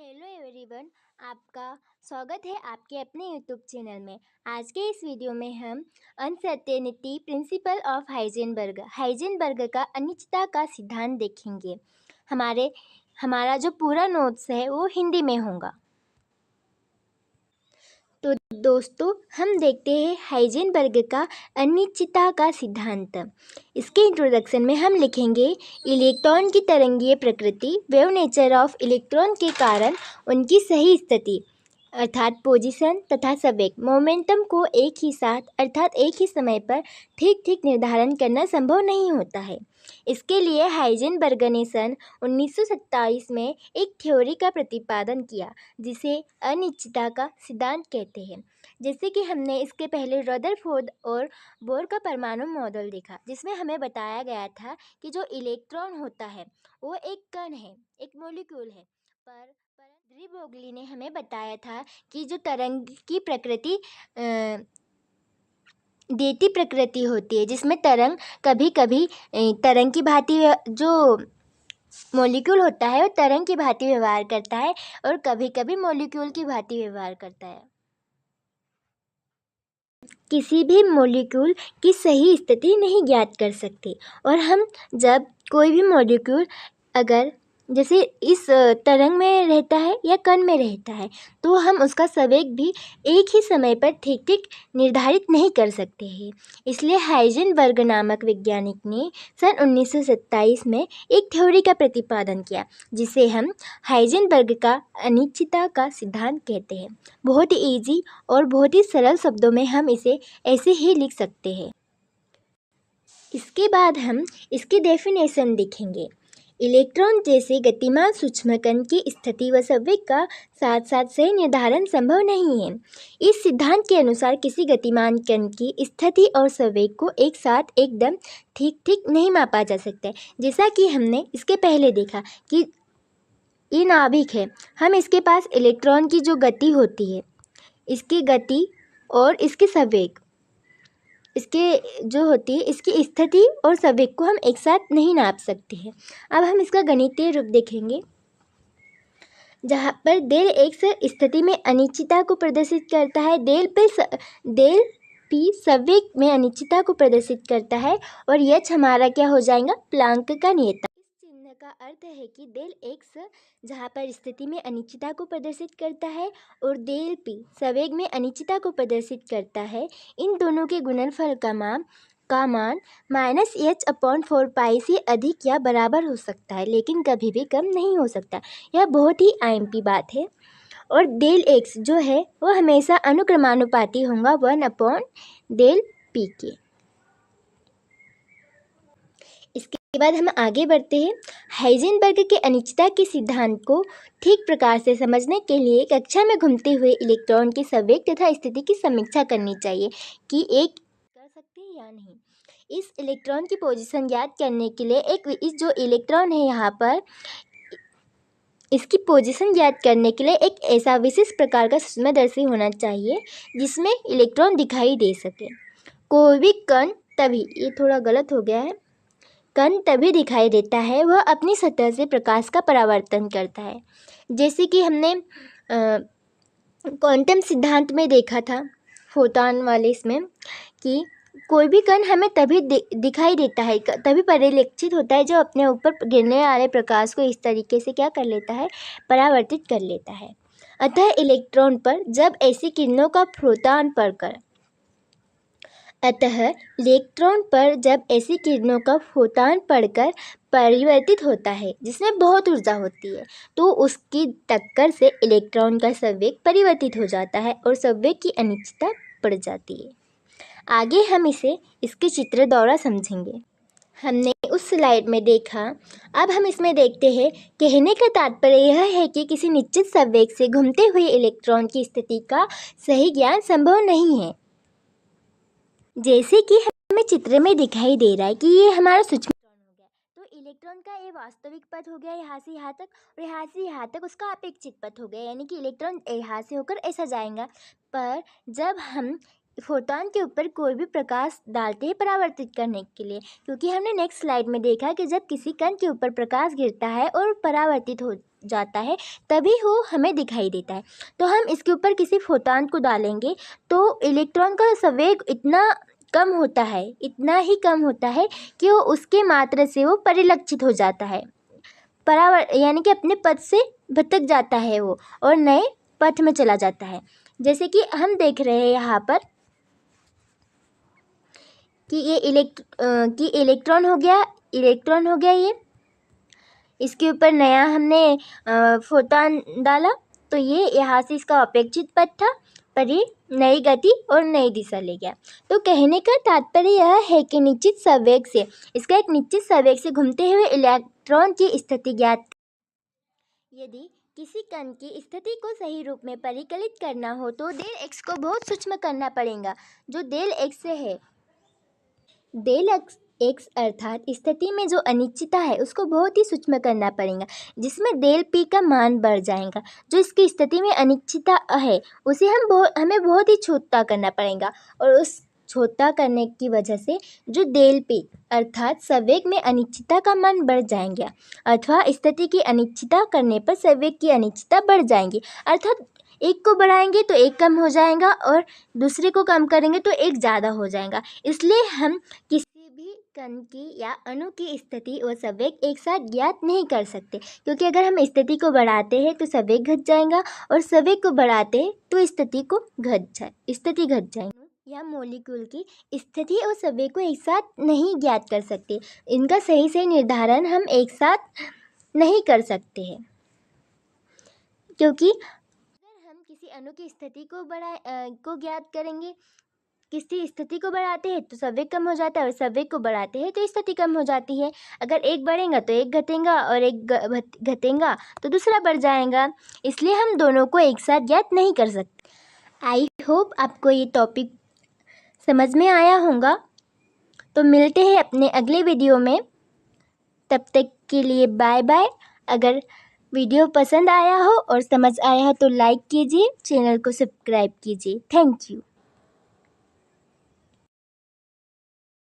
Hello everyone, आपका स्वागत है आपके अपने यूट्यूब चैनल में। आज के इस वीडियो में हम अनसर्टेनिटी प्रिंसिपल ऑफ हाइजेनबर्ग का अनिश्चितता का सिद्धांत देखेंगे। हमारा जो पूरा नोट्स है वो हिंदी में होगा। तो दोस्तों, हम देखते हैं हाइजेनबर्ग का अनिश्चितता का सिद्धांत। इसके इंट्रोडक्शन में हम लिखेंगे इलेक्ट्रॉन की तरंगीय प्रकृति, वेव नेचर ऑफ इलेक्ट्रॉन के कारण उनकी सही स्थिति अर्थात पोजीशन तथा संवेग मोमेंटम को एक ही साथ अर्थात एक ही समय पर ठीक ठीक निर्धारण करना संभव नहीं होता है। इसके लिए हाइजेनबर्ग ने सन 1927 में एक थ्योरी का प्रतिपादन किया जिसे अनिश्चितता का सिद्धांत कहते हैं। जैसे कि हमने इसके पहले रदरफोर्ड और बोर का परमाणु मॉडल देखा, जिसमें हमें बताया गया था कि जो इलेक्ट्रॉन होता है वो एक कण है, एक मॉलिक्यूल है। पर ब्रोगली ने हमें बताया था कि जो तरंग की प्रकृति देती प्रकृति होती है, जिसमें तरंग कभी कभी तरंग की भांति जो मॉलिक्यूल होता है वो तरंग की भांति व्यवहार करता है और कभी कभी मॉलिक्यूल की भांति व्यवहार करता है। किसी भी मॉलिक्यूल की सही स्थिति नहीं ज्ञात कर सकते, और हम जब कोई भी मॉलिक्यूल अगर जैसे इस तरंग में रहता है या कण में रहता है तो हम उसका संवेग भी एक ही समय पर ठीक ठीक निर्धारित नहीं कर सकते हैं। इसलिए हाइजेनबर्ग नामक वैज्ञानिक ने सन 1927 में एक थ्योरी का प्रतिपादन किया जिसे हम हाइजेनबर्ग का अनिश्चितता का सिद्धांत कहते हैं। बहुत ही ईजी और बहुत ही सरल शब्दों में हम इसे ऐसे ही लिख सकते हैं। इसके बाद हम इसकी डेफिनेशन देखेंगे। इलेक्ट्रॉन जैसे गतिमान सूक्ष्म कण की स्थिति व संवेग का साथ साथ सही निर्धारण संभव नहीं है। इस सिद्धांत के अनुसार किसी गतिमान कण की स्थिति और संवेग को एक साथ एकदम ठीक ठीक नहीं मापा जा सकता है। जैसा कि हमने इसके पहले देखा कि ये नाभिक है, हम इसके पास इलेक्ट्रॉन की जो गति होती है, इसकी गति और इसकी संवेग, इसके जो होती है इसकी स्थिति और संवेग को हम एक साथ नहीं नाप सकते हैं। अब हम इसका गणितीय रूप देखेंगे, जहाँ पर डेल एक्स स्थिति में अनिश्चितता को प्रदर्शित करता है, डेल पी संवेग में अनिश्चितता को प्रदर्शित करता है, और यच हमारा क्या हो जाएगा, प्लांक का नियतांक। इस चिन्ह का अर्थ है कि डेल एक्स जहाँ पर स्थिति में अनिश्चितता को प्रदर्शित करता है और डेल पी संवेग में अनिश्चितता को प्रदर्शित करता है, इन दोनों के गुणनफल का मान -h/4 से अधिक या बराबर हो सकता है, लेकिन कभी भी कम नहीं हो सकता। यह बहुत ही आईएमपी बात है। और डेल एक्स जो है वो हमेशा अनुक्रमानुपाती होगा 1/डेल पी के। इसके बाद हम आगे बढ़ते हैं। हाइजेनबर्ग के अनिश्चितता के सिद्धांत को ठीक प्रकार से समझने के लिए कक्षा में घूमते हुए इलेक्ट्रॉन के संवेग तथा स्थिति की समीक्षा करनी चाहिए कि एक कर सकते हैं या नहीं। इस इलेक्ट्रॉन की पोजीशन ज्ञात करने के लिए इस जो इलेक्ट्रॉन है यहाँ पर, इसकी पोजीशन ज्ञात करने के लिए एक ऐसा विशेष प्रकार का सूक्ष्मदर्शी होना चाहिए जिसमें इलेक्ट्रॉन दिखाई दे सके। कोई भी कण तभी, ये थोड़ा गलत हो गया है, कण तभी दिखाई देता है वह अपनी सतह से प्रकाश का परावर्तन करता है। जैसे कि हमने क्वांटम सिद्धांत में देखा था, फोटॉन वाले इसमें, कि कोई भी कण हमें तभी दिखाई देता है, तभी परिलक्षित होता है, जो अपने ऊपर गिरने वाले प्रकाश को इस तरीके से क्या कर लेता है, परावर्तित कर लेता है। अतः इलेक्ट्रॉन पर जब ऐसी किरणों का फोटॉन पड़कर परिवर्तित होता है जिसमें बहुत ऊर्जा होती है, तो उसकी टक्कर से इलेक्ट्रॉन का संवेग परिवर्तित हो जाता है और संवेग की अनिश्चितता बढ़ जाती है। आगे हम इसके चित्र द्वारा समझेंगे। हमने उस स्लाइड में देखा, अब हम इसमें देखते हैं। कहने का तात्पर्य यह है कि किसी निश्चित संवेग से घूमते हुए इलेक्ट्रॉन की स्थिति का सही ज्ञान संभव नहीं है। जैसे कि हमें चित्र में दिखाई दे रहा है कि ये हमारा सूक्ष्म हो गया, तो इलेक्ट्रॉन का ये वास्तविक पथ हो गया यहाँ से यहाँ तक, और यहाँ से यहाँ तक उसका अपेक्षित पथ हो गया, यानी कि इलेक्ट्रॉन यहाँ से होकर ऐसा जाएगा। पर जब हम फोटोन के ऊपर कोई भी प्रकाश डालते हैं परावर्तित करने के लिए, क्योंकि हमने नेक्स्ट स्लाइड में देखा कि जब किसी कण के ऊपर प्रकाश गिरता है और परावर्तित हो जाता है तभी वो हमें दिखाई देता है। तो हम इसके ऊपर किसी फोटोन को डालेंगे तो इलेक्ट्रॉन का संवेग इतना कम होता है, इतना ही कम होता है कि वो उसके मात्रा से वो परिलक्षित हो जाता है, यानी कि अपने पथ से भटक जाता है वो और नए पथ में चला जाता है। जैसे कि हम देख रहे हैं यहाँ पर कि ये इलेक्ट्रॉन हो गया ये, इसके ऊपर नया हमने फोटोन डाला तो ये यहाँ से इसका अपेक्षित पथ था, पर ये नई गति और नई दिशा ले गया। तो कहने का तात्पर्य यह है कि निश्चित संवेग से, इसका एक निश्चित संवेग से घूमते हुए इलेक्ट्रॉन की स्थिति ज्ञात। यदि किसी कण की स्थिति को सही रूप में परिकलित करना हो तो डेल एक्स को बहुत सूक्ष्म करना पड़ेगा। जो डेल एक्स है, डेल एक्स अर्थात स्थिति में जो अनिश्चितता है उसको बहुत ही सूक्ष्म करना पड़ेगा, जिसमें डेल पी का मान बढ़ जाएगा। जो इसकी स्थिति में अनिश्चितता है उसे हमें बहुत ही छोटा करना पड़ेगा, और उस छोटा करने की वजह से जो डेल पी अर्थात संवेग में अनिश्चितता का मान बढ़ जाएगा, अथवा स्थिति की अनिश्चितता करने पर संवेग की अनिश्चितता बढ़ जाएगी। अर्थात एक को बढ़ाएंगे तो एक कम हो जाएगा और दूसरे को कम करेंगे तो एक ज़्यादा हो जाएगा। इसलिए हम किसी भी कण की या अणु की स्थिति और संवेग एक साथ ज्ञात नहीं कर सकते, क्योंकि अगर हम स्थिति को बढ़ाते हैं तो संवेग घट जाएगा और संवेग को बढ़ाते हैं तो स्थिति घट जाएगी। या मॉलिक्यूल की स्थिति और संवेग को एक साथ नहीं ज्ञात कर सकते, इनका सही से निर्धारण हम एक साथ नहीं कर सकते हैं, क्योंकि अगर हम किसी अणु की स्थिति को ज्ञात करेंगे, किसी स्थिति को बढ़ाते हैं तो संवेग कम हो जाता है और संवेग को बढ़ाते हैं तो स्थिति कम हो जाती है। अगर एक बढ़ेगा तो एक घटेगा और एक घटेगा तो दूसरा बढ़ जाएगा, इसलिए हम दोनों को एक साथ ज्ञात नहीं कर सकते। आई होप आपको ये टॉपिक समझ में आया होगा। तो मिलते हैं अपने अगले वीडियो में, तब तक के लिए बाय बाय। अगर वीडियो पसंद आया हो और समझ आया हो तो लाइक कीजिए, चैनल को सब्सक्राइब कीजिए। Thank you.